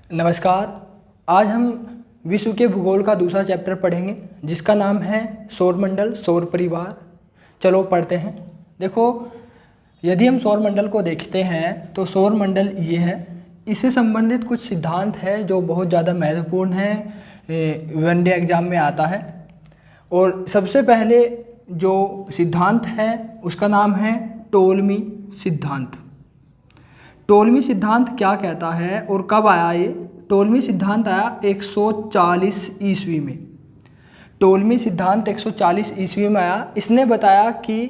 नमस्कार। आज हम विश्व के भूगोल का दूसरा चैप्टर पढ़ेंगे जिसका नाम है सौरमंडल सौर परिवार। चलो पढ़ते हैं। देखो, यदि हम सौरमंडल को देखते हैं तो सौरमंडल ये है। इससे संबंधित कुछ सिद्धांत है जो बहुत ज़्यादा महत्वपूर्ण है, वनडे एग्जाम में आता है। और सबसे पहले जो सिद्धांत है उसका नाम है टोलमी सिद्धांत। टोलमी सिद्धांत क्या कहता है और कब आया? ये टोलमी सिद्धांत आया 140 ईस्वी में। टोलमी सिद्धांत 140 ईस्वी में आया। इसने बताया कि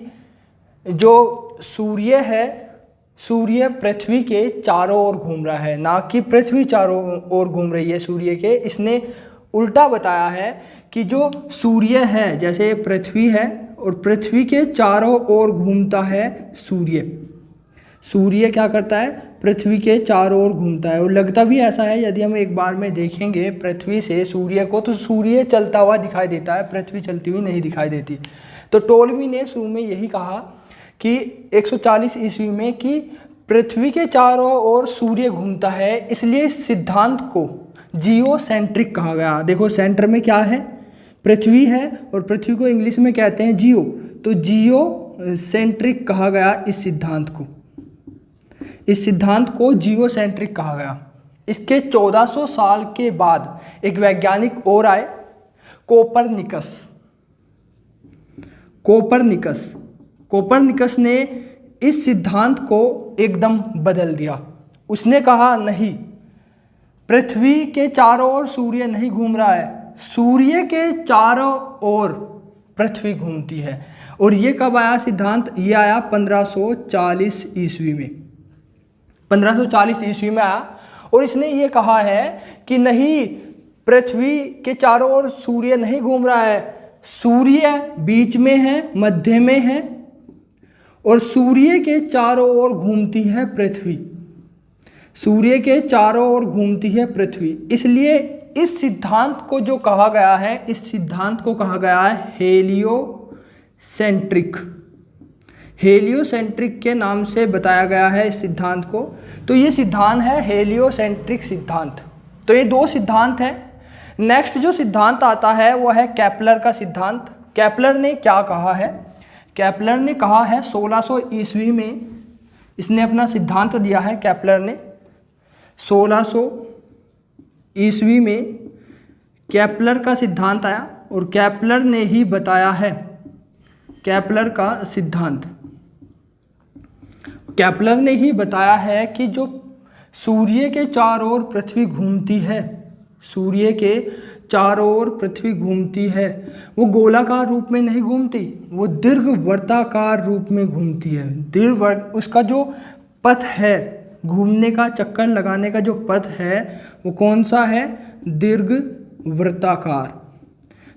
जो सूर्य है, सूर्य पृथ्वी के चारों ओर घूम रहा है, ना कि पृथ्वी चारों ओर घूम रही है सूर्य के। इसने उल्टा बताया है कि जो सूर्य है, जैसे पृथ्वी है और पृथ्वी के चारों ओर घूमता है सूर्य। सूर्य क्या करता है? पृथ्वी के चारों ओर घूमता है। और लगता भी ऐसा है, यदि हम एक बार में देखेंगे पृथ्वी से सूर्य को, तो सूर्य चलता हुआ दिखाई देता है, पृथ्वी चलती हुई नहीं दिखाई देती। तो टोलमी ने शुरू में यही कहा कि 140 ईस्वी में कि पृथ्वी के चारों ओर सूर्य घूमता है, इसलिए इस सिद्धांत को जियोसेंट्रिक कहा गया। देखो, सेंटर में क्या है? पृथ्वी है और पृथ्वी को इंग्लिश में कहते हैं जियो, तो जियोसेंट्रिक कहा गया इस सिद्धांत को। इस सिद्धांत को जियोसेंट्रिक कहा गया। इसके 1400 साल के बाद एक वैज्ञानिक और आए, कोपरनिकस ने इस सिद्धांत को एकदम बदल दिया। उसने कहा नहीं, पृथ्वी के चारों ओर सूर्य नहीं घूम रहा है, सूर्य के चारों ओर पृथ्वी घूमती है। और ये कब आया सिद्धांत? ये आया 1540 ईस्वी में। 1540 ईस्वी में आया और इसने ये कहा है कि नहीं, पृथ्वी के चारों ओर सूर्य नहीं घूम रहा है, सूर्य बीच में है, मध्य में है और सूर्य के चारों ओर घूमती है पृथ्वी। सूर्य के चारों ओर घूमती है पृथ्वी। इसलिए इस सिद्धांत को जो कहा गया है, इस सिद्धांत को कहा गया है हेलियोसेंट्रिक। हेलियोसेंट्रिक के नाम से बताया गया है इस सिद्धांत को। तो ये सिद्धांत है हेलियोसेंट्रिक सिद्धांत। तो ये दो सिद्धांत हैं। नेक्स्ट जो सिद्धांत आता है वो है केपलर का सिद्धांत। केपलर ने क्या कहा है? केपलर ने कहा है 1600 ईस्वी में इसने अपना सिद्धांत दिया है। केपलर ने 1600 ईस्वी में केपलर का सिद्धांत आया और केपलर ने ही बताया है केपलर का सिद्धांत। केपलर ने ही बताया है कि जो सूर्य के चारों ओर पृथ्वी घूमती है, सूर्य के चारों ओर पृथ्वी घूमती है, वो गोलाकार रूप में नहीं घूमती, वो दीर्घवृत्ताकार रूप में घूमती है। उसका जो पथ है, घूमने का, चक्कर लगाने का जो पथ है, वो कौन सा है? दीर्घवृत्ताकार।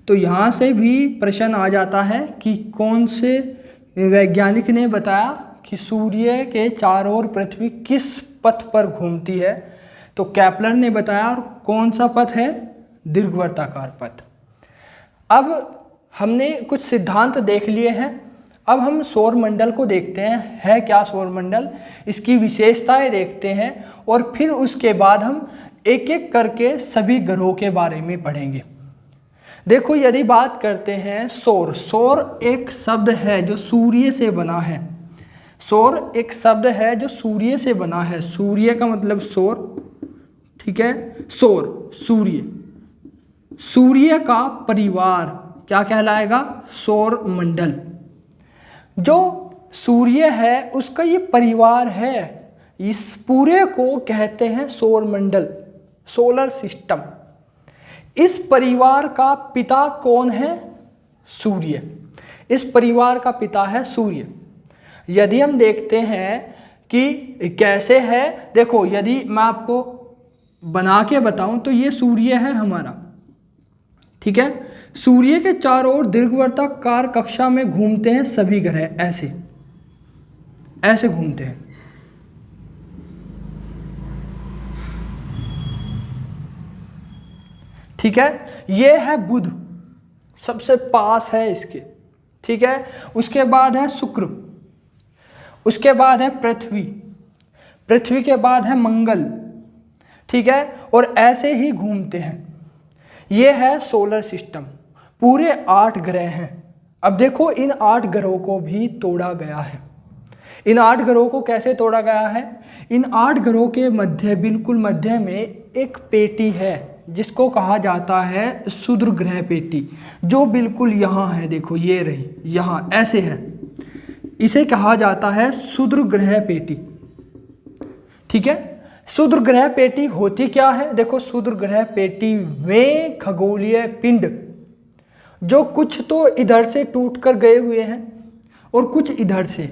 तो यहाँ से भी प्रश्न आ जाता है कि कौन से वैज्ञानिक ने बताया कि सूर्य के चारों ओर पृथ्वी किस पथ पर घूमती है? तो केपलर ने बताया। और कौन सा पथ है? दीर्घवृत्ताकार पथ। अब हमने कुछ सिद्धांत देख लिए हैं। अब हम सौरमंडल को देखते हैं, है क्या सौरमंडल, इसकी विशेषताएं देखते हैं और फिर उसके बाद हम एक एक करके सभी ग्रहों के बारे में पढ़ेंगे। देखो, यदि बात करते हैं सौर, सौर एक शब्द है जो सूर्य से बना है। सौर एक शब्द है जो सूर्य से बना है। सूर्य का मतलब सौर, ठीक है। सौर, सूर्य, सूर्य का परिवार क्या कहलाएगा? सौर मंडल। जो सूर्य है उसका ये परिवार है, इस पूरे को कहते हैं सौर मंडल, सोलर सिस्टम। इस परिवार का पिता कौन है? सूर्य। इस परिवार का पिता है सूर्य। यदि हम देखते हैं कि कैसे है, देखो, यदि मैं आपको बना के बताऊं तो ये सूर्य है हमारा, ठीक है। सूर्य के चारों ओर दीर्घवृत्ताकार कक्षा में घूमते हैं सभी ग्रह, ऐसे ऐसे घूमते हैं। ठीक है, ये है बुध, सबसे पास है इसके, ठीक है। उसके बाद है शुक्र, उसके बाद है पृथ्वी, पृथ्वी के बाद है मंगल, ठीक है, और ऐसे ही घूमते हैं। ये है सोलर सिस्टम, पूरे 8 ग्रह हैं। अब देखो इन 8 ग्रहों को भी तोड़ा गया है। इन 8 ग्रहों को कैसे तोड़ा गया है? इन 8 ग्रहों के मध्य, बिल्कुल मध्य में एक पेटी है जिसको कहा जाता है क्षुद्र ग्रह पेटी, जो बिल्कुल यहाँ है। देखो ये रही, यहाँ ऐसे है, इसे कहा जाता है क्षुद्र ग्रह पेटी। ठीक है, क्षुद्र ग्रह पेटी होती क्या है? देखो क्षुद्र ग्रह पेटी में खगोलीय पिंड जो कुछ तो इधर से टूटकर गए हुए हैं और कुछ इधर से,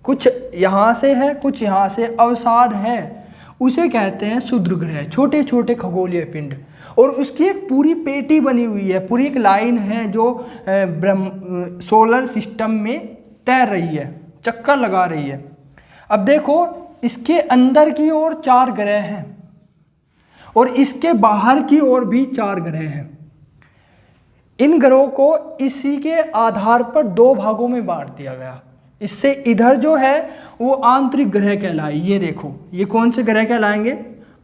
कुछ यहाँ से है, कुछ यहाँ से अवसाद है, उसे कहते हैं क्षुद्र ग्रह, छोटे छोटे खगोलीय पिंड। और उसकी एक पूरी पेटी बनी हुई है, पूरी एक लाइन है जो सोलर सिस्टम में तैर रही है, चक्कर लगा रही है। अब देखो इसके अंदर की ओर 4 ग्रह हैं और इसके बाहर की ओर भी 4 ग्रह हैं। इन ग्रहों को इसी के आधार पर 2 भागों में बांट दिया गया। इससे इधर जो है वो आंतरिक ग्रह कहलाए। ये देखो ये कौन से ग्रह कहलाएंगे?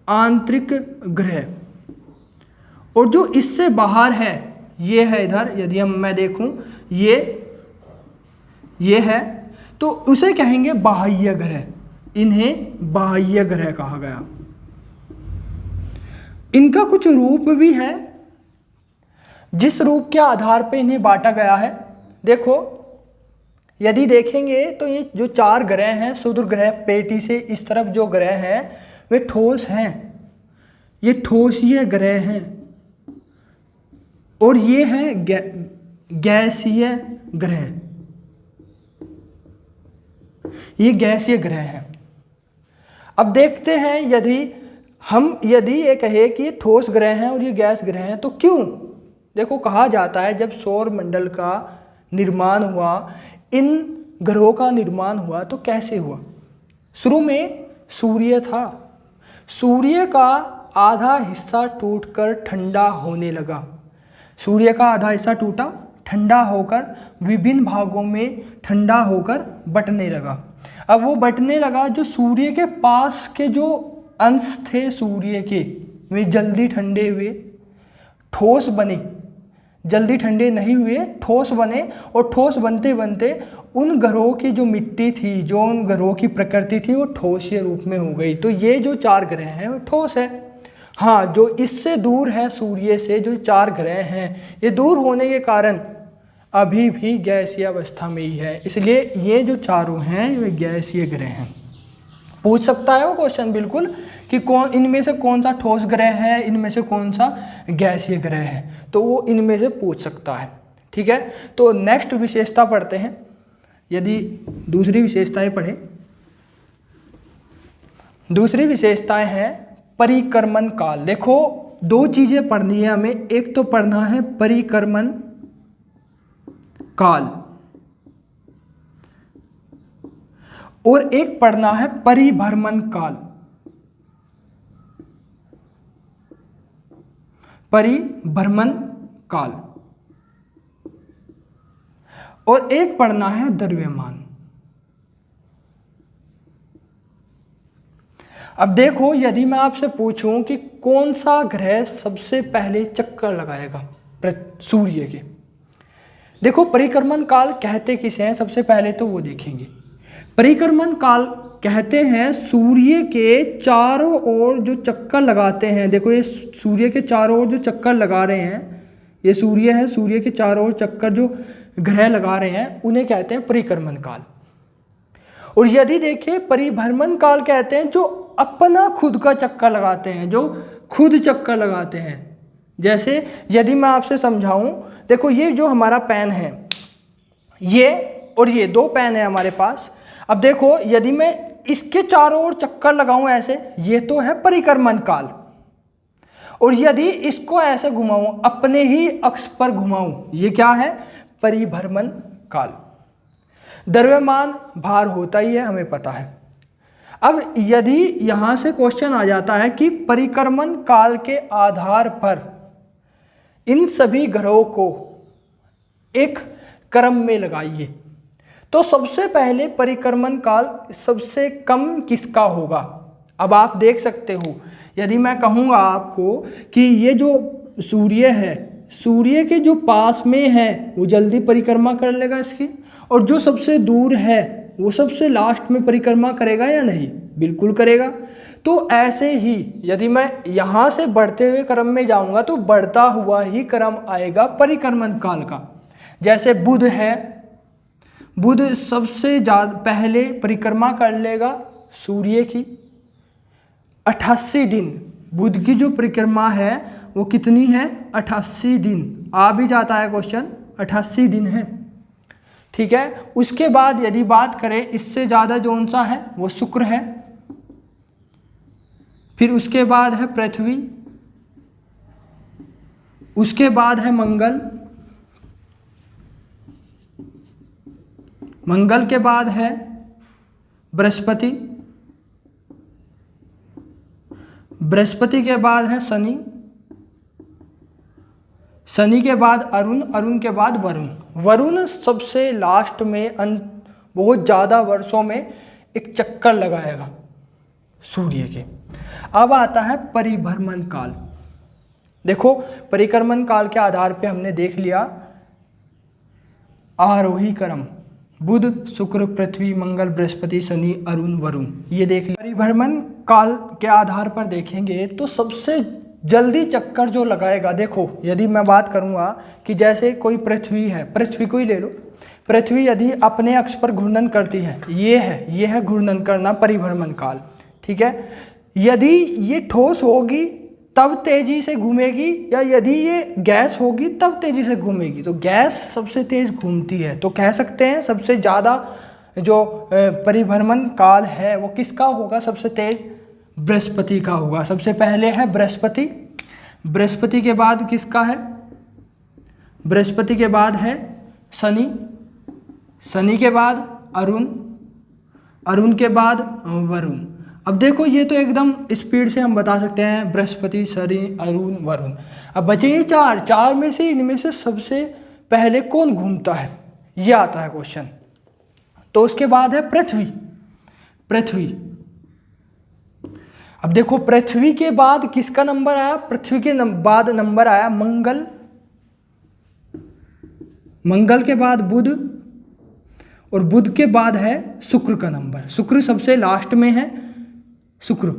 आंतरिक ग्रह। और जो इससे बाहर है ये है इधर, यदि मैं देखूं ये है तो उसे कहेंगे बाह्य ग्रह। इन्हें बाह्य ग्रह कहा गया। इनका कुछ रूप भी है जिस रूप के आधार पर इन्हें बांटा गया है। देखो यदि देखेंगे तो ये जो 4 ग्रह हैं क्षुद्र ग्रह पेटी से इस तरफ जो ग्रह हैं वे ठोस हैं, ये ठोसीय ग्रह हैं। और ये है गैसीय ग्रह, ये गैसीय ग्रह है। अब देखते हैं यदि ये कहे कि ठोस ग्रह हैं और ये गैस ग्रह हैं तो क्यों? देखो कहा जाता है जब सौर मंडल का निर्माण हुआ, इन ग्रहों का निर्माण हुआ तो कैसे हुआ? शुरू में सूर्य था, सूर्य का आधा हिस्सा टूटकर ठंडा होने लगा। सूर्य का आधा हिस्सा टूटा, ठंडा होकर विभिन्न भागों में ठंडा होकर बंटने लगा। अब वो बंटने लगा, जो सूर्य के पास के जो अंश थे सूर्य के, वे जल्दी ठंडे हुए, ठोस बने। जल्दी ठंडे नहीं हुए, ठोस बने। और ठोस बनते बनते उन ग्रहों की जो मिट्टी थी, जो उन ग्रहों की प्रकृति थी, वो ठोसीय रूप में हो गई। तो ये जो 4 ग्रह हैं वो ठोस है। हाँ, जो इससे दूर है सूर्य से, जो 4 ग्रह हैं, ये दूर होने के कारण अभी भी गैसीय अवस्था में ही है। इसलिए ये जो चारों हैं वे गैसीय ग्रह हैं। पूछ सकता है वो क्वेश्चन बिल्कुल कि कौन इनमें से कौन सा ठोस ग्रह है, इनमें से कौन सा गैसीय ग्रह है, तो वो इनमें से पूछ सकता है। ठीक है, तो नेक्स्ट विशेषता पढ़ते हैं। यदि दूसरी विशेषताएं पढ़ें, दूसरी विशेषताएं हैं परिक्रमण काल। देखो 2 चीजें पढ़नी है हमें, एक तो पढ़ना है परिक्रमण काल और एक पढ़ना है परिभ्रमण काल। परिभ्रमण काल और एक पढ़ना है द्रव्यमान। अब देखो यदि मैं आपसे पूछूं कि कौन सा ग्रह सबसे पहले चक्कर लगाएगा सूर्य के, देखो परिक्रमण काल कहते किसे हैं सबसे पहले तो वो देखेंगे। परिक्रमण काल कहते हैं सूर्य के चारों ओर जो चक्कर लगाते हैं। देखो ये सूर्य के चारों ओर जो चक्कर लगा रहे हैं, ये सूर्य है, सूर्य के चारों ओर चक्कर जो ग्रह लगा रहे हैं उन्हें कहते हैं परिक्रमण काल। और यदि देखें परिभ्रमण काल कहते हैं जो अपना खुद का चक्कर लगाते हैं, जो खुद चक्कर लगाते हैं। जैसे यदि मैं आपसे समझाऊं, देखो ये जो हमारा पेन है, ये और ये 2 पेन है हमारे पास। अब देखो यदि मैं इसके चारों ओर चक्कर लगाऊं ऐसे, ये तो है परिक्रमण काल। और यदि इसको ऐसे घुमाऊं, अपने ही अक्ष पर घुमाऊं, ये क्या है? परिभ्रमण काल। द्रव्यमान भार होता ही है, हमें पता है। अब यदि यहां से क्वेश्चन आ जाता है कि परिक्रमण काल के आधार पर इन सभी ग्रहों को एक क्रम में लगाइए, तो सबसे पहले परिक्रमण काल सबसे कम किसका होगा? अब आप देख सकते हो, यदि मैं कहूँगा आपको कि ये जो सूर्य है, सूर्य के जो पास में है वो जल्दी परिक्रमा कर लेगा इसकी, और जो सबसे दूर है वो सबसे लास्ट में परिक्रमा करेगा या नहीं? बिल्कुल करेगा। तो ऐसे ही यदि मैं यहाँ से बढ़ते हुए क्रम में जाऊँगा तो बढ़ता हुआ ही क्रम आएगा परिक्रमण काल का। जैसे बुध है, बुध सबसे ज़्यादा पहले परिक्रमा कर लेगा सूर्य की 88 दिन। बुध की जो परिक्रमा है वो कितनी है? 88 दिन। आ भी जाता है क्वेश्चन, 88 दिन है, ठीक है। उसके बाद यदि बात करें इससे ज़्यादा कौन सा है, वो शुक्र है। फिर उसके बाद है पृथ्वी, उसके बाद है मंगल, मंगल के बाद है बृहस्पति, बृहस्पति के बाद है शनि, शनि के बाद अरुण, अरुण के बाद वरुण, वरुण सबसे लास्ट में बहुत ज़्यादा वर्षों में एक चक्कर लगाएगा सूर्य के। अब आता है परिभ्रमण काल। देखो परिक्रमण काल के आधार पे हमने देख लिया आरोही क्रम, बुध शुक्र पृथ्वी मंगल बृहस्पति शनि अरुण वरुण, ये देख लिया। परिभ्रमण काल के आधार पर देखेंगे तो सबसे जल्दी चक्कर जो लगाएगा, देखो यदि मैं बात करूंगा कि जैसे कोई पृथ्वी है, पृथ्वी को ही ले लो, पृथ्वी यदि अपने अक्ष पर घूर्णन करती है, ये है घूर्णन करना परिभ्रमण काल, ठीक है। यदि ये ठोस होगी तब तेजी से घूमेगी, या यदि ये गैस होगी तब तेजी से घूमेगी। तो गैस सबसे तेज घूमती है, तो कह सकते हैं सबसे ज़्यादा जो परिभ्रमण काल है वो किसका होगा? सबसे तेज बृहस्पति का होगा। सबसे पहले है बृहस्पति, बृहस्पति के बाद किसका है? बृहस्पति के बाद है शनि, शनि के बाद अरुण, अरुण के बाद वरुण। अब देखो ये तो एकदम स्पीड से हम बता सकते हैं बृहस्पति शनि अरुण वरुण। अब बचे ये चार, चार में से इनमें से सबसे पहले कौन घूमता है, ये आता है क्वेश्चन। तो उसके बाद है पृथ्वी, पृथ्वी। अब देखो पृथ्वी के बाद किसका नंबर आया? पृथ्वी के बाद नंबर आया मंगल, मंगल के बाद बुध, और बुध के बाद है शुक्र का नंबर। शुक्र सबसे लास्ट में है, शुक्र,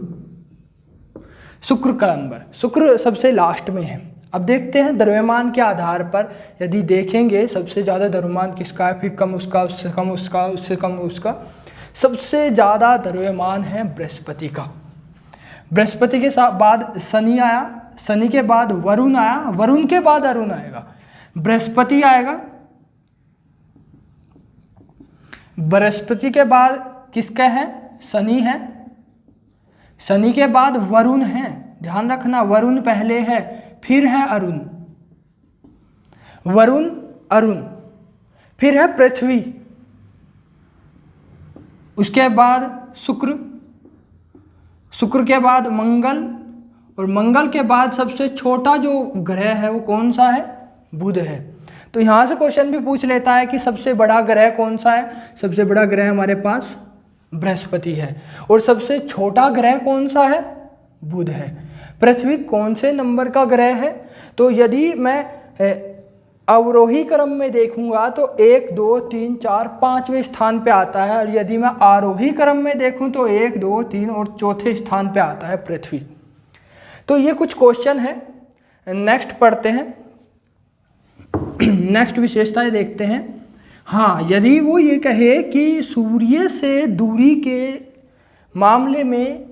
शुक्र का नंबर, शुक्र सबसे लास्ट में है। अब देखते हैं द्रव्यमान के आधार पर, यदि देखेंगे सबसे ज़्यादा द्रव्यमान किसका है, फिर कम उसका, उससे कम उसका, उससे कम उसका। सबसे ज़्यादा द्रव्यमान है बृहस्पति का। बृहस्पति के बाद शनि आया, शनि के बाद वरुण आया, वरुण के बाद अरुण आएगा, बृहस्पति आएगा, बृहस्पति के बाद किसका है? शनि है, शनि के बाद वरुण है, ध्यान रखना वरुण पहले है, फिर है अरुण, वरुण अरुण, फिर है पृथ्वी, उसके बाद शुक्र, शुक्र के बाद मंगल, और मंगल के बाद सबसे छोटा जो ग्रह है वो कौन सा है? बुध है। तो यहाँ से क्वेश्चन भी पूछ लेता है कि सबसे बड़ा ग्रह कौन सा है? सबसे बड़ा ग्रह हमारे पास बृहस्पति है। और सबसे छोटा ग्रह कौन सा है? बुध है। पृथ्वी कौन से नंबर का ग्रह है? तो यदि मैं अवरोही क्रम में देखूंगा तो 1 2 3 4 5वें स्थान पे आता है, और यदि मैं आरोही क्रम में देखूं तो 1 2 3 और चौथे स्थान पे आता है पृथ्वी। तो ये कुछ क्वेश्चन है। नेक्स्ट पढ़ते हैं, नेक्स्ट विशेषताएं देखते हैं। हाँ, यदि वो ये कहे कि सूर्य से दूरी के मामले में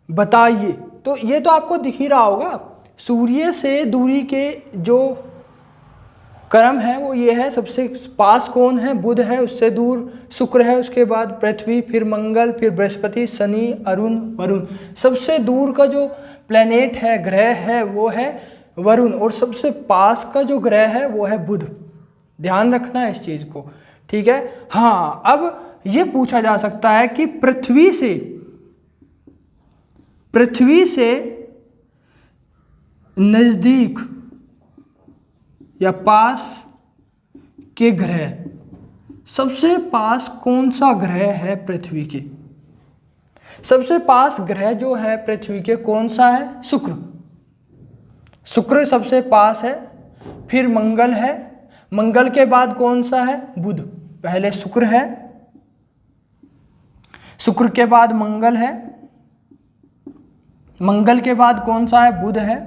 बताइए, तो ये तो आपको दिख ही रहा होगा। सूर्य से दूरी के जो क्रम है वो ये है, सबसे पास कौन है? बुध है, उससे दूर शुक्र है, उसके बाद पृथ्वी, फिर मंगल, फिर बृहस्पति, शनि, अरुण, वरुण। सबसे दूर का जो प्लैनेट है, ग्रह है, वो है वरुण, और सबसे पास का जो ग्रह है वो है बुध। ध्यान रखना है इस चीज़ को, ठीक है। हाँ, अब ये पूछा जा सकता है कि पृथ्वी से नज़दीक या पास के ग्रह, सबसे पास कौन सा ग्रह है पृथ्वी के? सबसे पास ग्रह जो है पृथ्वी के कौन सा है? शुक्र। शुक्र सबसे पास है, फिर मंगल है, मंगल के बाद कौन सा है? बुध। पहले शुक्र है, शुक्र के बाद मंगल है, मंगल के बाद कौन सा है? बुध है,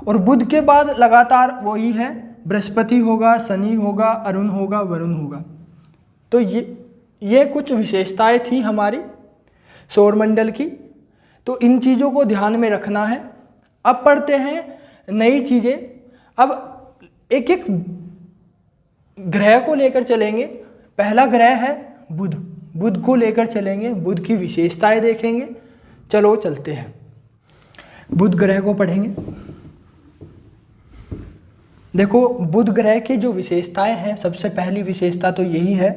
और बुध के बाद लगातार वही है, बृहस्पति होगा, शनि होगा, अरुण होगा, वरुण होगा। तो ये कुछ विशेषताएं थी हमारी सौरमंडल की। तो इन चीज़ों को ध्यान में रखना है। अब पढ़ते हैं नई चीज़ें। अब एक एक ग्रह को लेकर चलेंगे। पहला ग्रह है बुध। बुध को लेकर चलेंगे, बुध की विशेषताएं देखेंगे। चलो चलते हैं, बुध ग्रह को पढ़ेंगे। देखो, बुध ग्रह की जो विशेषताएं हैं, सबसे पहली विशेषता तो यही है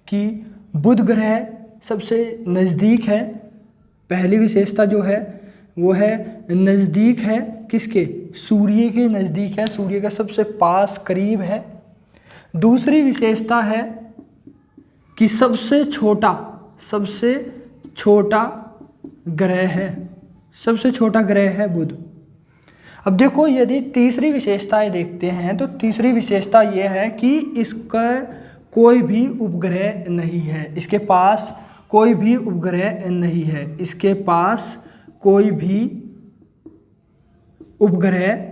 कि बुध ग्रह सबसे नज़दीक है। पहली विशेषता जो है वो है नज़दीक है, किसके? सूर्य के नज़दीक है, सूर्य के सबसे पास करीब है। दूसरी विशेषता है कि सबसे छोटा ग्रह है, सबसे छोटा ग्रह है बुध। अब देखो, यदि तीसरी विशेषताएं देखते हैं तो तीसरी विशेषता यह है कि इसका कोई भी उपग्रह नहीं है, इसके पास कोई भी उपग्रह नहीं है, इसके पास कोई भी उपग्रह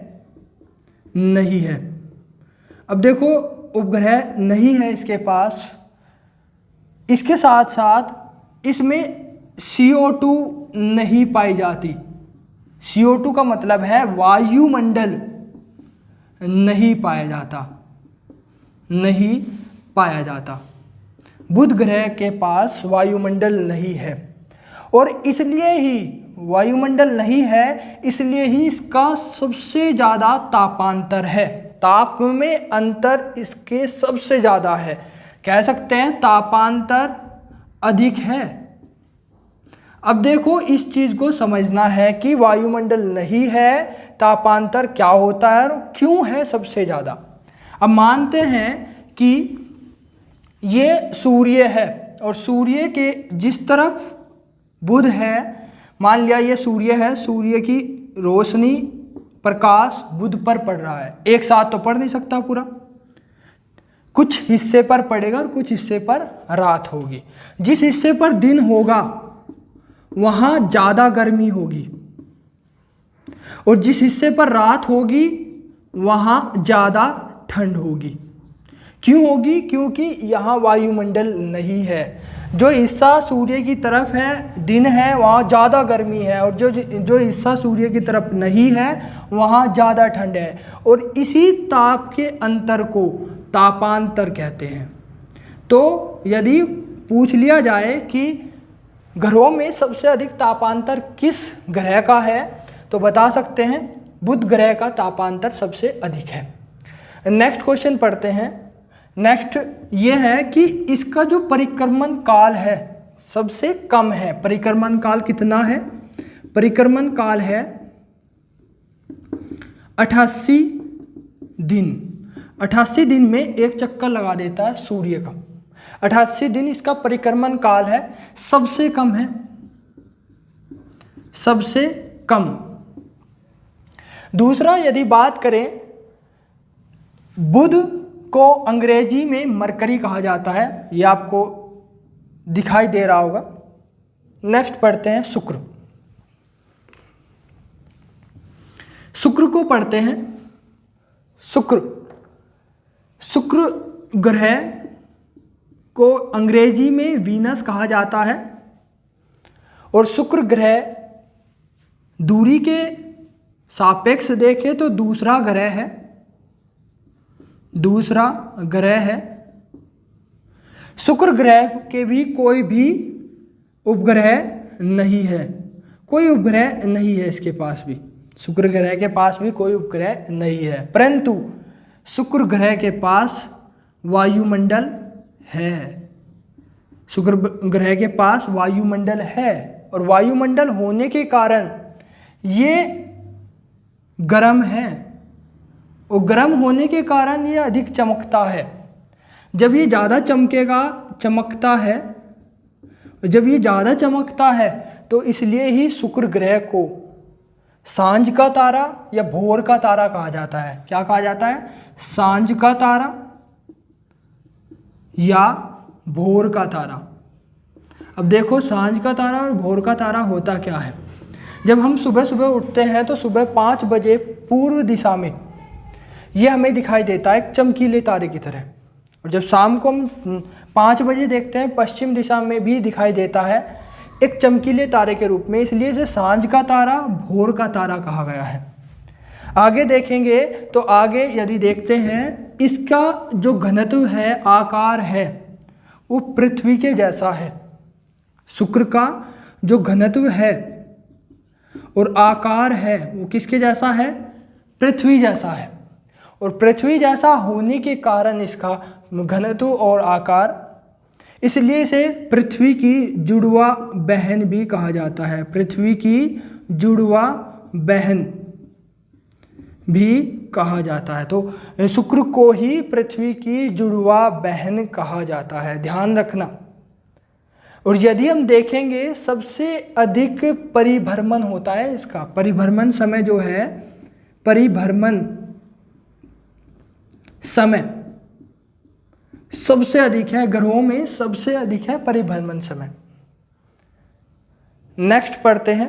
नहीं है। अब देखो, उपग्रह नहीं है इसके पास, इसके साथ साथ इसमें CO2 नहीं पाई जाती। CO2 का मतलब है वायुमंडल नहीं पाया जाता। बुध ग्रह के पास वायुमंडल नहीं है, और इसलिए ही वायुमंडल नहीं है, इसलिए ही इसका सबसे ज़्यादा तापांतर है। ताप में अंतर इसके सबसे ज़्यादा है, कह सकते हैं तापांतर अधिक है। अब देखो, इस चीज़ को समझना है कि वायुमंडल नहीं है, तापांतर क्या होता है और क्यों है सबसे ज़्यादा। अब मानते हैं कि ये सूर्य है, और सूर्य के जिस तरफ बुध है, मान लिया ये सूर्य है, सूर्य की रोशनी, प्रकाश बुध पर पड़ रहा है। एक साथ तो पड़ नहीं सकता पूरा, कुछ हिस्से पर पड़ेगा और कुछ हिस्से पर रात होगी। जिस हिस्से पर दिन होगा वहाँ ज़्यादा गर्मी होगी, और जिस हिस्से पर रात होगी वहाँ ज़्यादा ठंड होगी। क्यों होगी? क्योंकि यहाँ वायुमंडल नहीं है। जो हिस्सा सूर्य की तरफ है, दिन है, वहाँ ज़्यादा गर्मी है, और जो हिस्सा सूर्य की तरफ नहीं है वहाँ ज़्यादा ठंड है। और इसी ताप के अंतर को तापांतर कहते हैं। तो यदि पूछ लिया जाए कि ग्रहों में सबसे अधिक तापांतर किस ग्रह का है, तो बता सकते हैं बुध ग्रह का तापांतर सबसे अधिक है। नेक्स्ट क्वेश्चन पढ़ते हैं। नेक्स्ट ये है कि इसका जो परिक्रमण काल है सबसे कम है। परिक्रमण काल कितना है? परिक्रमण काल है 88 दिन। 88 दिन में एक चक्कर लगा देता है सूर्य का। 88 दिन इसका परिक्रमण काल है, सबसे कम है, सबसे कम। दूसरा, यदि बात करें, बुध को अंग्रेजी में मरकरी कहा जाता है, यह आपको दिखाई दे रहा होगा। नेक्स्ट पढ़ते हैं शुक्र। शुक्र को पढ़ते हैं। शुक्र ग्रह को अंग्रेजी में वीनस कहा जाता है, और शुक्र ग्रह दूरी के सापेक्ष देखें तो दूसरा ग्रह है। शुक्र ग्रह के भी कोई भी उपग्रह नहीं है, कोई उपग्रह नहीं है इसके पास भी। शुक्र ग्रह के पास भी कोई उपग्रह नहीं है, परंतु शुक्र ग्रह के पास वायुमंडल है। शुक्र ग्रह के पास वायुमंडल है, और वायुमंडल होने के कारण ये गर्म है, और गर्म होने के कारण ये अधिक चमकता है। जब ये ज़्यादा चमकता है, जब ये ज़्यादा चमकता है तो इसलिए ही शुक्र ग्रह को सांझ का तारा या भोर का तारा कहा जाता है। क्या कहा जाता है? सांझ का तारा या भोर का तारा। अब देखो, सांझ का तारा और भोर का तारा होता क्या है? जब हम सुबह सुबह उठते हैं तो सुबह 5 बजे पूर्व दिशा में ये हमें दिखाई देता है एक चमकीले तारे की तरह, और जब शाम को हम 5 बजे देखते हैं पश्चिम दिशा में भी दिखाई देता है एक चमकीले तारे के रूप में, इसलिए इसे सांझ का तारा, भोर का तारा कहा गया है। आगे देखेंगे तो आगे यदि देखते हैं, इसका जो घनत्व है, आकार है, वो पृथ्वी के जैसा है। शुक्र का जो घनत्व है और आकार है वो किसके जैसा है? पृथ्वी जैसा है। और पृथ्वी जैसा होने के कारण इसका घनत्व और आकार, इसलिए इसे पृथ्वी की जुड़वा बहन भी कहा जाता है। पृथ्वी की जुड़वा बहन भी कहा जाता है। तो शुक्र को ही पृथ्वी की जुड़वा बहन कहा जाता है, ध्यान रखना। और यदि हम देखेंगे सबसे अधिक परिभ्रमण होता है इसका, परिभ्रमण समय जो है, परिभ्रमण समय सबसे अधिक है, ग्रहों में सबसे अधिक है परिभ्रमण समय। नेक्स्ट पढ़ते हैं,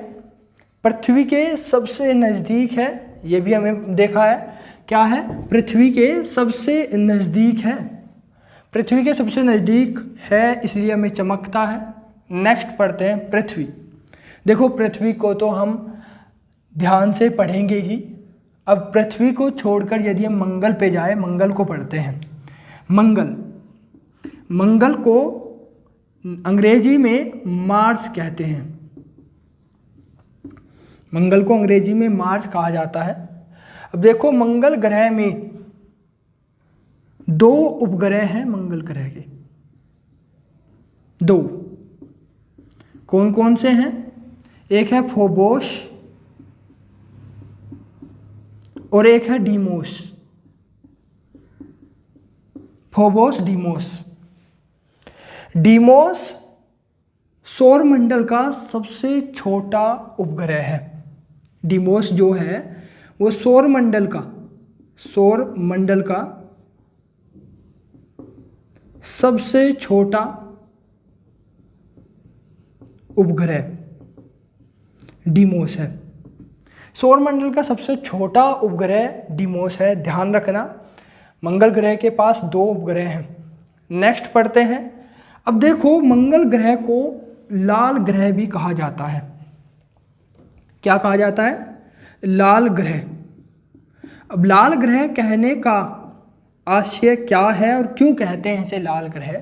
पृथ्वी के सबसे नज़दीक है, ये भी हमें देखा है, क्या है? पृथ्वी के सबसे नज़दीक है, पृथ्वी के सबसे नज़दीक है इसलिए हमें चमकता है। नेक्स्ट पढ़ते हैं पृथ्वी। देखो, पृथ्वी को तो हम ध्यान से पढ़ेंगे ही। अब पृथ्वी को छोड़कर यदि हम मंगल पे जाए, मंगल को पढ़ते हैं। मंगल, मंगल को अंग्रेजी में मार्स कहते हैं। मंगल को अंग्रेजी में मार्स कहा जाता है। अब देखो, मंगल ग्रह में 2 उपग्रह हैं मंगल ग्रह के, 2। कौन कौन से हैं? एक है फोबोस और एक है डीमोस। Phobos, Deimos. डीमोस सौर मंडल का सबसे छोटा उपग्रह है। डीमोस जो है वो सौर मंडल का सबसे छोटा उपग्रह डीमोस है। सौर मंडल का सबसे छोटा उपग्रह डीमोस है, ध्यान रखना। मंगल ग्रह के पास 2 उपग्रह हैं। नेक्स्ट पढ़ते हैं। अब देखो, मंगल ग्रह को लाल ग्रह भी कहा जाता है। क्या कहा जाता है? लाल ग्रह। अब लाल ग्रह कहने का आशय क्या है और क्यों कहते हैं इसे लाल ग्रह?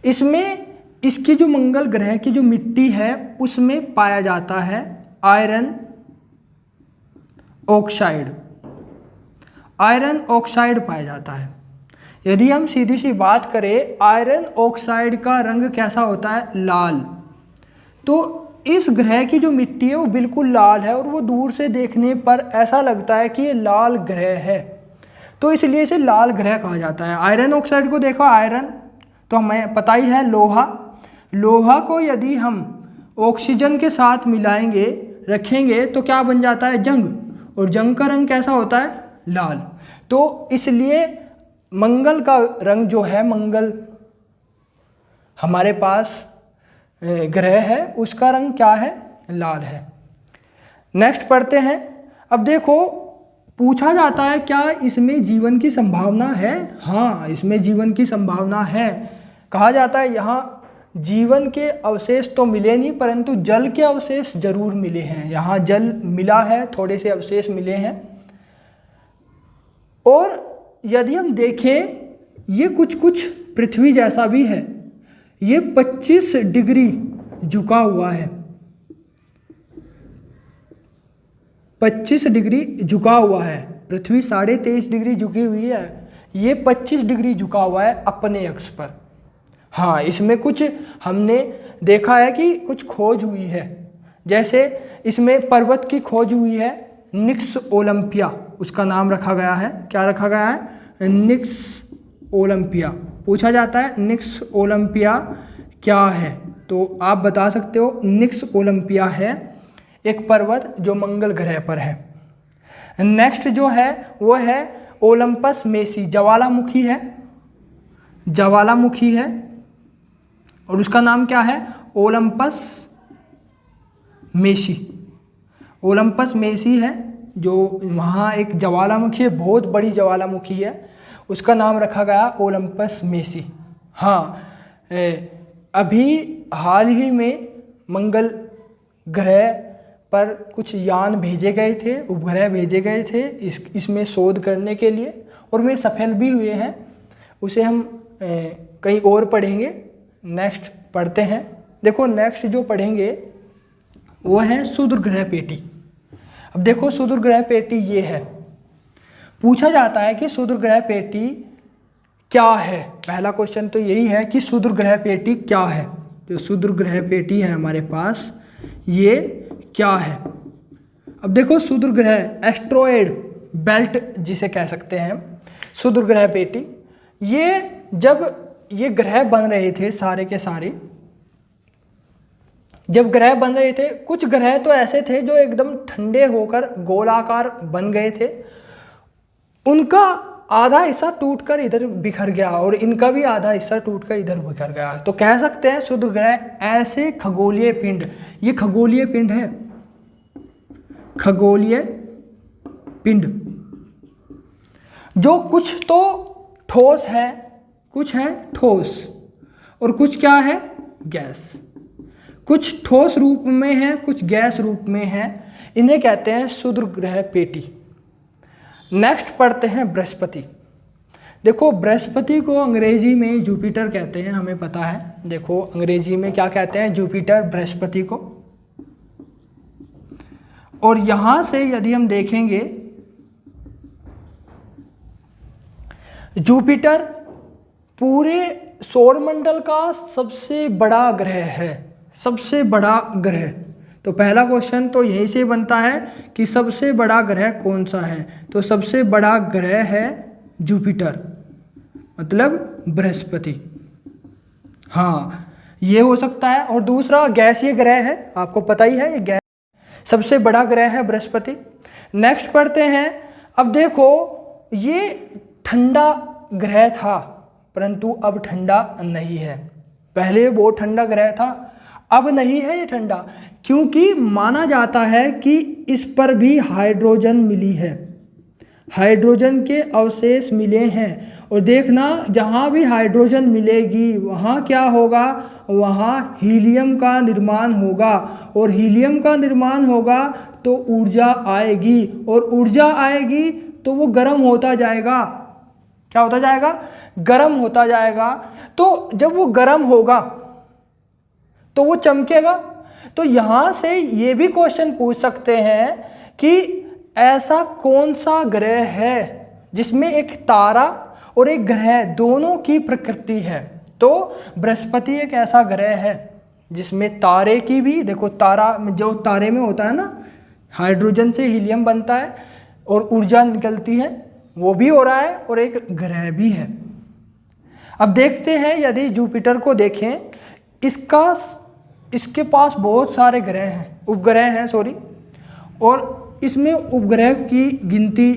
इसमें इसकी जो मंगल ग्रह की जो मिट्टी है उसमें पाया जाता है आयरन ऑक्साइड। आयरन ऑक्साइड पाया जाता है। यदि हम सीधी सी बात करें, आयरन ऑक्साइड का रंग कैसा होता है? लाल। तो इस ग्रह की जो मिट्टी है वो बिल्कुल लाल है और वो दूर से देखने पर ऐसा लगता है कि ये लाल ग्रह है, तो इसलिए इसे लाल ग्रह कहा जाता है। आयरन ऑक्साइड को देखो, आयरन तो हमें पता ही है, लोहा। लोहा को यदि हम ऑक्सीजन के साथ मिलाएंगे, रखेंगे तो क्या बन जाता है? जंग। और जंग का रंग कैसा होता है? लाल। तो इसलिए मंगल का रंग जो है, मंगल हमारे पास ग्रह है, उसका रंग क्या है? लाल है। नेक्स्ट पढ़ते हैं। अब देखो, पूछा जाता है क्या इसमें जीवन की संभावना है? हाँ, इसमें जीवन की संभावना है। कहा जाता है यहाँ जीवन के अवशेष तो मिले नहीं, परंतु जल के अवशेष जरूर मिले हैं। यहाँ जल मिला है, थोड़े से अवशेष मिले हैं। और यदि हम देखें, ये कुछ पृथ्वी जैसा भी है। ये 25 डिग्री झुका हुआ है, 25 डिग्री झुका हुआ है। पृथ्वी 23.5 डिग्री झुकी हुई है, ये 25 डिग्री झुका हुआ है अपने अक्ष पर। हाँ, इसमें कुछ हमने देखा है कि कुछ खोज हुई है, जैसे इसमें पर्वत की खोज हुई है, निक्स ओलंपिया उसका नाम रखा गया है। क्या रखा गया है? निक्स ओलंपिया। पूछा जाता है निक्स ओलंपिया क्या है, तो आप बता सकते हो निक्स ओलंपिया है एक पर्वत जो मंगल ग्रह पर है। नेक्स्ट जो है वो है ओलंपस मेसी, ज्वालामुखी है, ज्वालामुखी है और उसका नाम क्या है? Olympus Messi. ओलंपस मेसी है जो वहाँ एक ज्वालामुखी है, बहुत बड़ी ज्वालामुखी है, उसका नाम रखा गया ओलंपस मेसी। हाँ, अभी हाल ही में मंगल ग्रह पर कुछ यान भेजे गए थे, उपग्रह भेजे गए थे इसमें शोध करने के लिए, और वे सफल भी हुए हैं। उसे हम कहीं और पढ़ेंगे। नेक्स्ट पढ़ते हैं। देखो नेक्स्ट जो पढ़ेंगे वो है सुदूर ग्रह पेटी। अब देखो सुदूर ग्रह पेटी ये है, पूछा जाता है कि सुदूर ग्रह पेटी क्या है। पहला क्वेश्चन तो यही है कि सुदूर ग्रह पेटी क्या है। जो सुदूर ग्रह पेटी है हमारे पास, ये क्या है? अब देखो सुदूर ग्रह, एस्ट्रॉयड बेल्ट जिसे कह सकते हैं, सुदूर ग्रह पेटी, ये जब ये ग्रह बन रहे थे सारे के सारे, जब ग्रह बन रहे थे, कुछ ग्रह तो ऐसे थे जो एकदम ठंडे होकर गोलाकार बन गए थे, उनका आधा हिस्सा टूटकर इधर बिखर गया और इनका भी आधा हिस्सा टूटकर इधर बिखर गया। तो कह सकते हैं सुदूर ग्रह ऐसे खगोलीय पिंड, ये खगोलीय पिंड है, खगोलीय पिंड, जो कुछ तो ठोस है, कुछ है ठोस और कुछ क्या है? गैस। कुछ ठोस रूप में है, कुछ गैस रूप में है, इन्हें कहते हैं सुदूर ग्रह पेटी। नेक्स्ट पढ़ते हैं बृहस्पति। देखो बृहस्पति को अंग्रेजी में जुपिटर कहते हैं, हमें पता है। देखो अंग्रेजी में क्या कहते हैं? जुपिटर, बृहस्पति को। और यहां से यदि हम देखेंगे, जुपिटर पूरे सौरमंडल का सबसे बड़ा ग्रह है, सबसे बड़ा ग्रह। तो पहला क्वेश्चन तो यहीं से बनता है कि सबसे बड़ा ग्रह कौन सा है? तो सबसे बड़ा ग्रह है जुपिटर, मतलब बृहस्पति। हाँ, ये हो सकता है। और दूसरा गैसीय ग्रह है, आपको पता ही है, ये गैस सबसे बड़ा ग्रह है बृहस्पति। नेक्स्ट पढ़ते हैं। अब देखो ये ठंडा ग्रह था, परंतु अब ठंडा नहीं है। पहले वो ठंडा ग्रह था, अब नहीं है ये ठंडा, क्योंकि माना जाता है कि इस पर भी हाइड्रोजन मिली है, हाइड्रोजन के अवशेष मिले हैं। और देखना, जहाँ भी हाइड्रोजन मिलेगी वहाँ क्या होगा? वहाँ हीलियम का निर्माण होगा, और हीलियम का निर्माण होगा तो ऊर्जा आएगी, और ऊर्जा आएगी तो वो गर्म होता जाएगा। क्या होता जाएगा? गर्म होता जाएगा। तो जब वो गर्म होगा तो वो चमकेगा। तो यहाँ से ये भी क्वेश्चन पूछ सकते हैं कि ऐसा कौन सा ग्रह है जिसमें एक तारा और एक ग्रह दोनों की प्रकृति है? तो बृहस्पति एक ऐसा ग्रह है जिसमें तारे की भी, देखो तारा जो तारे में होता है ना, हाइड्रोजन से हीलियम बनता है और ऊर्जा निकलती है, वो भी हो रहा है, और एक ग्रह भी है। अब देखते हैं, यदि जुपिटर को देखें, इसके पास बहुत सारे ग्रह हैं, उपग्रह हैं सॉरी, और इसमें उपग्रह की गिनती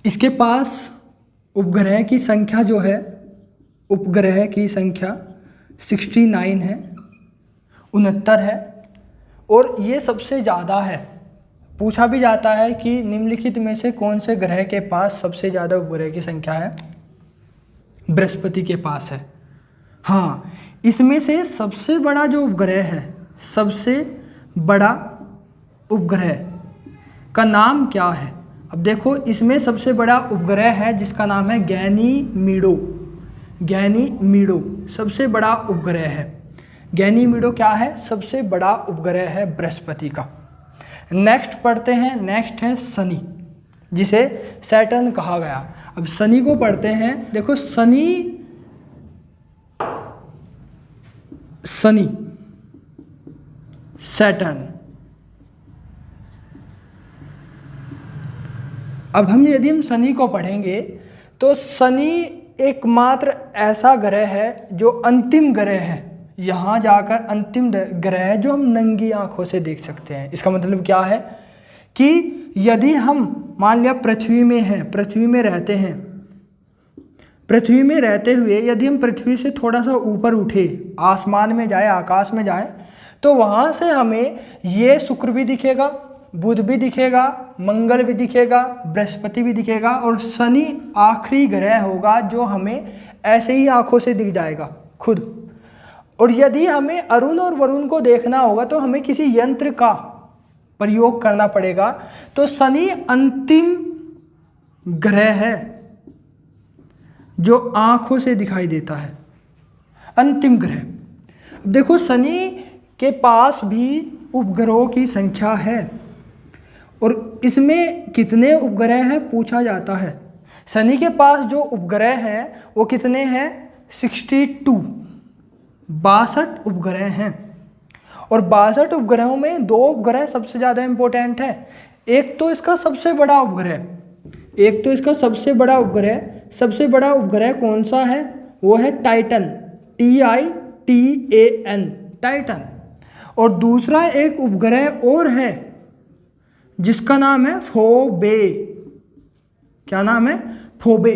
इसके पास उपग्रह की संख्या जो है, उपग्रह की संख्या 69 है, 69 है, और ये सबसे ज़्यादा है। पूछा भी जाता है कि निम्नलिखित में से कौन से ग्रह के पास सबसे ज़्यादा उपग्रह की संख्या है? बृहस्पति के पास है। हाँ, इसमें से सबसे बड़ा जो उपग्रह है, सबसे बड़ा उपग्रह का नाम क्या है? अब देखो इसमें सबसे बड़ा उपग्रह है जिसका नाम है गैनीमीडो। गैनीमीडो सबसे बड़ा उपग्रह है। गैनीमीडो क्या है? सबसे बड़ा उपग्रह है बृहस्पति का। नेक्स्ट पढ़ते हैं। नेक्स्ट है शनि, जिसे सैटर्न कहा गया। अब शनि को पढ़ते हैं। देखो शनि शनि, सैटर्न। अब यदि हम शनि को पढ़ेंगे तो शनि एकमात्र ऐसा ग्रह है जो अंतिम ग्रह है, यहाँ जाकर अंतिम ग्रह है जो हम नंगी आंखों से देख सकते हैं। इसका मतलब क्या है कि यदि हम मान लिया पृथ्वी में हैं, पृथ्वी में रहते हैं, पृथ्वी में रहते हुए यदि हम पृथ्वी से थोड़ा सा ऊपर उठे, आसमान में जाए, आकाश में जाए, तो वहाँ से हमें ये शुक्र भी दिखेगा, बुध भी दिखेगा, मंगल भी दिखेगा, बृहस्पति भी दिखेगा, और शनि आखिरी ग्रह होगा जो हमें ऐसे ही आंखों से दिख जाएगा खुद। और यदि हमें अरुण और वरुण को देखना होगा तो हमें किसी यंत्र का प्रयोग करना पड़ेगा। तो शनि अंतिम ग्रह है जो आंखों से दिखाई देता है, अंतिम ग्रह। देखो शनि के पास भी उपग्रहों की संख्या है, और इसमें कितने उपग्रह हैं पूछा जाता है। शनि के पास जो उपग्रह हैं वो कितने हैं? 62 उपग्रह हैं। और 62 उपग्रहों में 2 उपग्रह सबसे ज़्यादा इम्पोर्टेंट है। एक तो इसका सबसे बड़ा उपग्रह, सबसे बड़ा उपग्रह कौन सा है? वो है टाइटन, TITAN, टाइटन। और दूसरा एक उपग्रह और है जिसका नाम है फोबे। क्या नाम है? फोबे।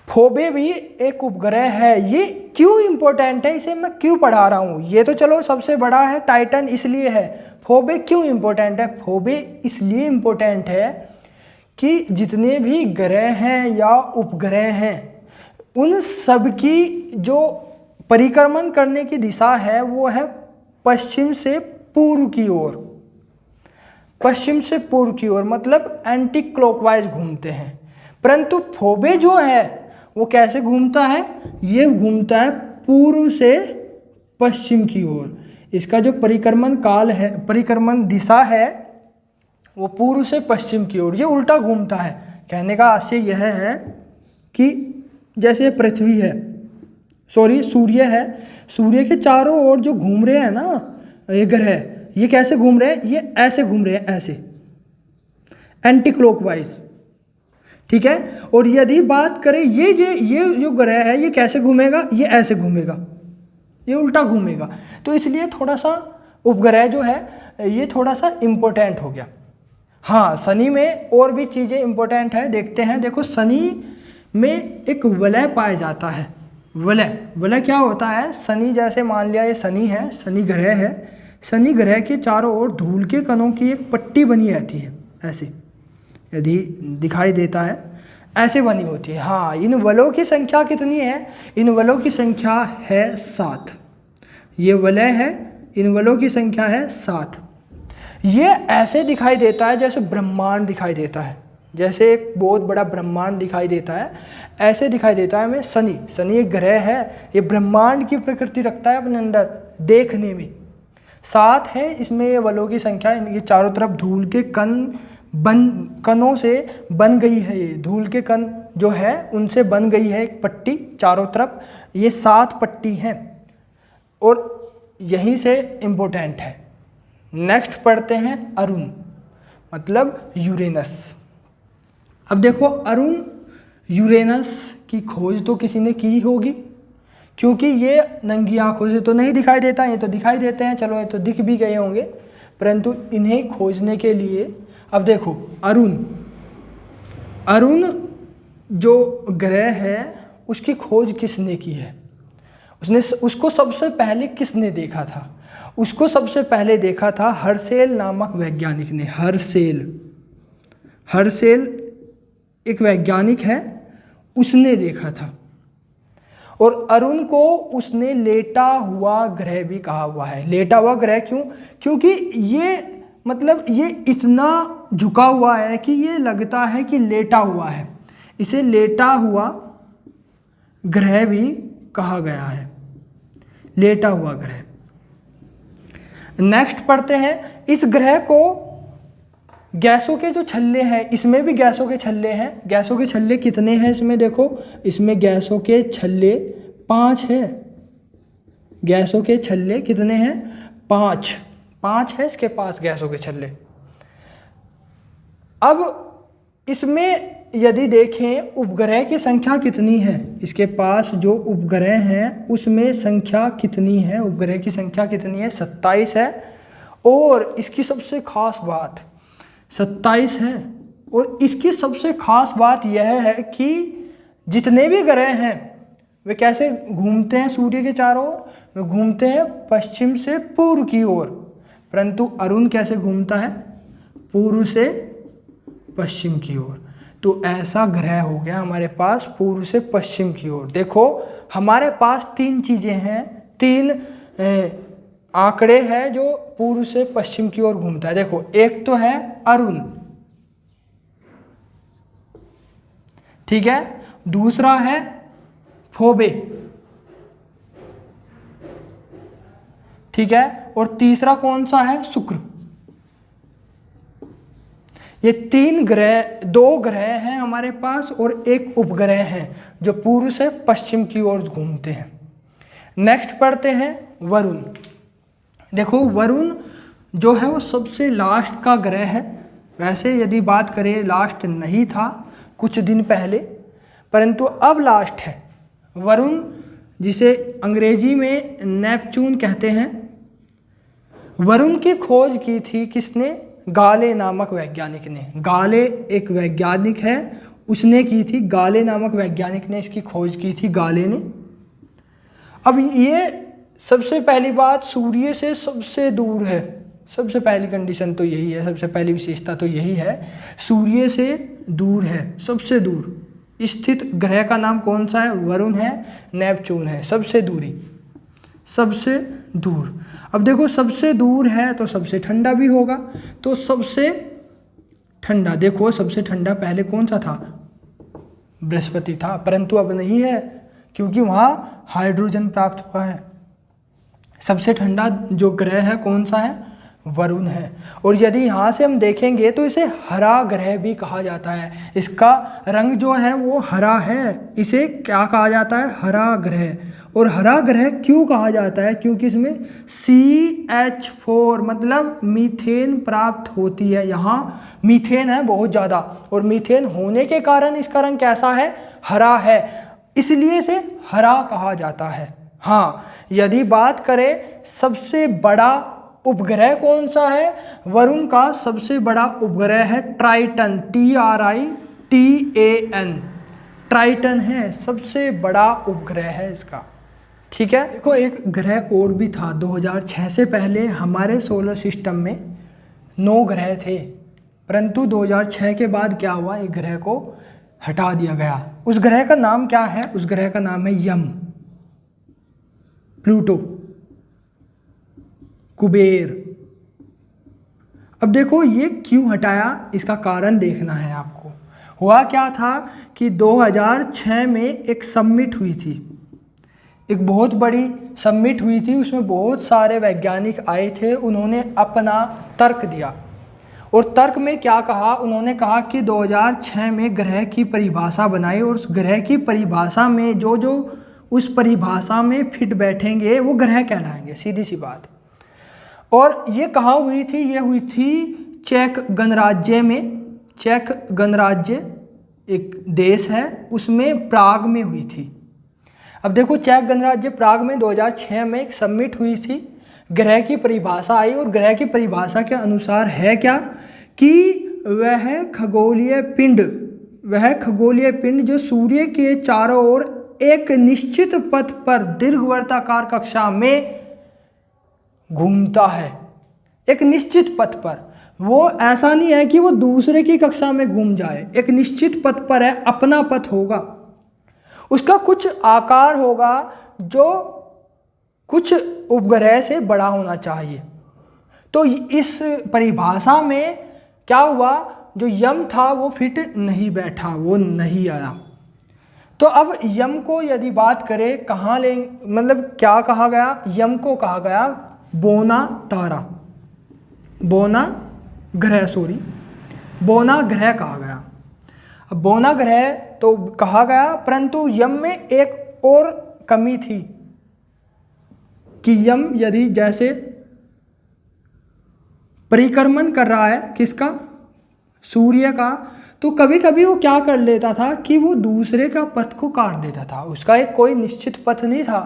फोबे भी एक उपग्रह है। ये क्यों इंपॉर्टेंट है, इसे मैं क्यों पढ़ा रहा हूँ? ये तो चलो सबसे बड़ा है, टाइटन इसलिए है। फोबे क्यों इंपॉर्टेंट है? फोबे इसलिए इंपॉर्टेंट है कि जितने भी ग्रह हैं या उपग्रह हैं, उन सब की जो परिक्रमण करने की दिशा है वो है पश्चिम से पूर्व की ओर। पश्चिम से पूर्व की ओर मतलब एंटी क्लॉकवाइज घूमते हैं। परंतु फोबे जो है वो कैसे घूमता है? ये घूमता है पूर्व से पश्चिम की ओर। इसका जो परिक्रमण काल है, परिक्रमण दिशा है, वो पूर्व से पश्चिम की ओर, ये उल्टा घूमता है। कहने का आशय यह है कि जैसे पृथ्वी है, सूर्य है, सूर्य के चारों ओर जो घूम रहे हैं ना ये ग्रह, ये कैसे घूम रहे हैं? ये ऐसे घूम रहे हैं, ऐसे एंटी क्लॉकवाइज, ठीक है। और यदि बात करें ये जो ग्रह है ये कैसे घूमेगा? ये ऐसे घूमेगा, ये उल्टा घूमेगा। तो इसलिए थोड़ा सा उपग्रह जो है ये थोड़ा सा इम्पोर्टेंट हो गया। हाँ, शनि में और भी चीज़ें इम्पोर्टेंट है, देखते हैं। देखो शनि में एक वलय पाया जाता है। वलय क्या होता है? शनि जैसे मान लिया ये शनि है, शनि ग्रह है, शनि ग्रह के चारों ओर धूल के कणों की एक पट्टी बनी रहती है, ऐसे यदि दिखाई देता है ऐसे बनी होती है। हाँ, इन वलयों की संख्या कितनी है? इन वलयों की संख्या है 7। ये वलय है, इन वलयों की संख्या है 7। ये ऐसे दिखाई देता है जैसे ब्रह्मांड दिखाई देता है, जैसे एक बहुत बड़ा ब्रह्मांड दिखाई देता है, ऐसे दिखाई देता है हमें शनि एक ग्रह है, ये ब्रह्मांड की प्रकृति रखता है अपने अंदर देखने में। 7 है इसमें ये वलयों की संख्या। इनके चारों तरफ धूल के कणों से बन गई है, ये धूल के कण जो है उनसे बन गई है एक पट्टी चारों तरफ। ये 7 पट्टी हैं और यहीं से इम्पोर्टेंट है। नेक्स्ट पढ़ते हैं अरुण, मतलब यूरेनस। अब देखो अरुण यूरेनस की खोज तो किसी ने की होगी, क्योंकि ये नंगी आंखों से तो नहीं दिखाई देता, ये तो दिखाई देते हैं, चलो ये तो दिख भी गए होंगे, परंतु इन्हें खोजने के लिए अब देखो अरुण जो ग्रह है उसकी खोज किसने की है? उसको सबसे पहले किसने देखा था? उसको सबसे पहले देखा था हर्शेल नामक वैज्ञानिक ने। हर्शेल एक वैज्ञानिक है, उसने देखा था। और अरुण को उसने लेटा हुआ ग्रह भी कहा हुआ है। लेटा हुआ ग्रह क्यों? क्योंकि ये मतलब ये इतना झुका हुआ है कि ये लगता है कि लेटा हुआ है, इसे लेटा हुआ ग्रह भी कहा गया है, लेटा हुआ ग्रह। नेक्स्ट पढ़ते हैं, इस ग्रह को गैसों के जो छल्ले हैं, इसमें भी गैसों के छल्ले हैं। गैसों के छल्ले कितने हैं इसमें? देखो इसमें गैसों के छल्ले 5 हैं, गैसों के छल्ले कितने हैं? 5 5 है इसके पास गैसों के छल्ले। अब इसमें यदि देखें उपग्रह की संख्या कितनी है, इसके पास जो उपग्रह हैं उसमें संख्या कितनी है? उपग्रह की संख्या कितनी है? 27 है। और इसकी सबसे खास बात 27 है, और इसकी सबसे खास बात यह है कि जितने भी ग्रह हैं वे कैसे घूमते हैं सूर्य के चारों ओर? वे घूमते हैं पश्चिम से पूर्व की ओर, परंतु अरुण कैसे घूमता है? पूर्व से पश्चिम की ओर। तो ऐसा ग्रह हो गया हमारे पास पूर्व से पश्चिम की ओर। देखो हमारे पास 3 चीज़ें हैं, 3 आंकड़े हैं जो पूर्व से पश्चिम की ओर घूमता है। देखो एक तो है अरुण, ठीक है, दूसरा है फोबे, ठीक है, और तीसरा कौन सा है? शुक्र। ये 3 ग्रह, 2 ग्रह हैं हमारे पास और एक उपग्रह है जो पूर्व से पश्चिम की ओर घूमते हैं। नेक्स्ट पढ़ते हैं वरुण। देखो वरुण जो है वो सबसे लास्ट का ग्रह है। वैसे यदि बात करें लास्ट नहीं था कुछ दिन पहले, परंतु अब लास्ट है। वरुण जिसे अंग्रेजी में नेपच्यून कहते हैं, वरुण की खोज की थी किसने? गाले नामक वैज्ञानिक ने। गाले एक वैज्ञानिक है, उसने की थी, गाले नामक वैज्ञानिक ने इसकी खोज की थी, गाले ने। अब ये सबसे पहली बात सूर्य से सबसे दूर है। सबसे पहली कंडीशन तो यही है, सबसे पहली विशेषता तो यही है, सूर्य से दूर है, सबसे दूर स्थित ग्रह का नाम कौन सा है? वरुण है, नेपच्यून है, सबसे दूरी, सबसे दूर। अब देखो सबसे दूर है तो सबसे ठंडा भी होगा, तो सबसे ठंडा, देखो सबसे ठंडा पहले कौन सा था? बृहस्पति था, परंतु अब नहीं है क्योंकि वहाँ हाइड्रोजन प्राप्त हुआ है। सबसे ठंडा जो ग्रह है कौन सा है? वरुण है। और यदि यहाँ से हम देखेंगे तो इसे हरा ग्रह भी कहा जाता है। इसका रंग जो है वो हरा है, इसे क्या कहा जाता है? हरा ग्रह। और हरा ग्रह क्यों कहा जाता है? क्योंकि इसमें CH4 मतलब मीथेन प्राप्त होती है। यहाँ मीथेन है बहुत ज़्यादा, और मीथेन होने के कारण इसका रंग कैसा है? हरा है, इसलिए इसे हरा कहा जाता है। हाँ, यदि बात करें सबसे बड़ा उपग्रह कौन सा है? वरुण का सबसे बड़ा उपग्रह है ट्राइटन, TRITAN, ट्राइटन है, सबसे बड़ा उपग्रह है इसका, ठीक है। देखो एक ग्रह और भी था, 2006 से पहले हमारे सोलर सिस्टम में 9 ग्रह थे, परंतु 2006 के बाद क्या हुआ? एक ग्रह को हटा दिया गया। उस ग्रह का नाम क्या है? उस ग्रह का नाम है यम, प्लूटो, कुबेर। अब देखो ये क्यों हटाया, इसका कारण देखना है आपको। हुआ क्या था कि 2006 में एक समिट हुई थी, एक बहुत बड़ी समिट हुई थी, उसमें बहुत सारे वैज्ञानिक आए थे, उन्होंने अपना तर्क दिया। और तर्क में क्या कहा? उन्होंने कहा कि 2006 में ग्रह की परिभाषा बनाई, और उस ग्रह की परिभाषा में जो जो उस परिभाषा में फिट बैठेंगे वो ग्रह कहलाएंगे, सीधी सी बात। और ये कहाँ हुई थी? ये हुई थी चेक गणराज्य में। चेक गणराज्य एक देश है, उसमें प्राग में हुई थी। अब देखो चेक गणराज्य प्राग में 2006 में एक समिट हुई थी, ग्रह की परिभाषा आई, और ग्रह की परिभाषा के अनुसार है क्या कि वह खगोलीय पिंड जो सूर्य के चारों ओर एक निश्चित पथ पर दीर्घवृत्ताकार कक्षा में घूमता है। एक निश्चित पथ पर, वो ऐसा नहीं है कि वो दूसरे की कक्षा में घूम जाए, एक निश्चित पथ पर है, अपना पथ होगा, उसका कुछ आकार होगा जो कुछ उपग्रह से बड़ा होना चाहिए। तो इस परिभाषा में क्या हुआ? जो यम था वो फिट नहीं बैठा, वो नहीं आया। तो अब यम को यदि बात करें कहाँ ले, मतलब क्या कहा गया? यम को कहा गया बोना तारा, बोना ग्रह कहा गया। अब बोना ग्रह तो कहा गया, परंतु यम में एक और कमी थी। कि यम यदि जैसे परिक्रमण कर रहा है किसका, सूर्य का, तो कभी कभी वो क्या कर लेता था कि वो दूसरे का पथ को काट देता था। उसका एक कोई निश्चित पथ नहीं था,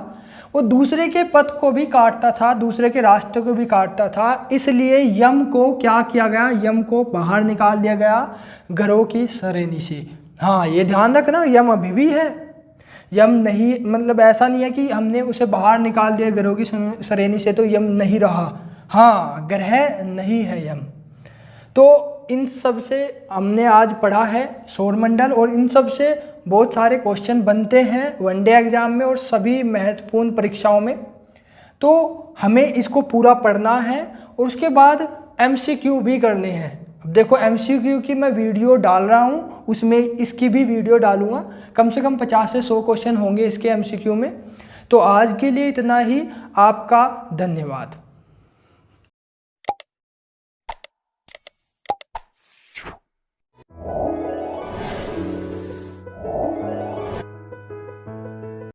वो दूसरे के पथ को भी काटता था, दूसरे के रास्ते को भी काटता था। इसलिए यम को क्या किया गया, यम को बाहर निकाल दिया गया ग्रहों की श्रेणी से। हाँ ये ध्यान रखना, यम अभी भी है, यम नहीं, मतलब ऐसा नहीं है कि हमने उसे बाहर निकाल दिया ग्रहों की श्रेणी से तो यम नहीं रहा। हाँ ग्रह नहीं है यम। तो इन सब से हमने आज पढ़ा है सौरमंडल, और इन सब से बहुत सारे क्वेश्चन बनते हैं वनडे एग्जाम में और सभी महत्वपूर्ण परीक्षाओं में। तो हमें इसको पूरा पढ़ना है और उसके बाद एमसीक्यू भी करने हैं। अब देखो एमसीक्यू की मैं वीडियो डाल रहा हूँ, उसमें इसकी भी वीडियो डालूंगा, कम से कम 50 से 100 क्वेश्चन होंगे इसके एमसीक्यू में। तो आज के लिए इतना ही, आपका धन्यवाद।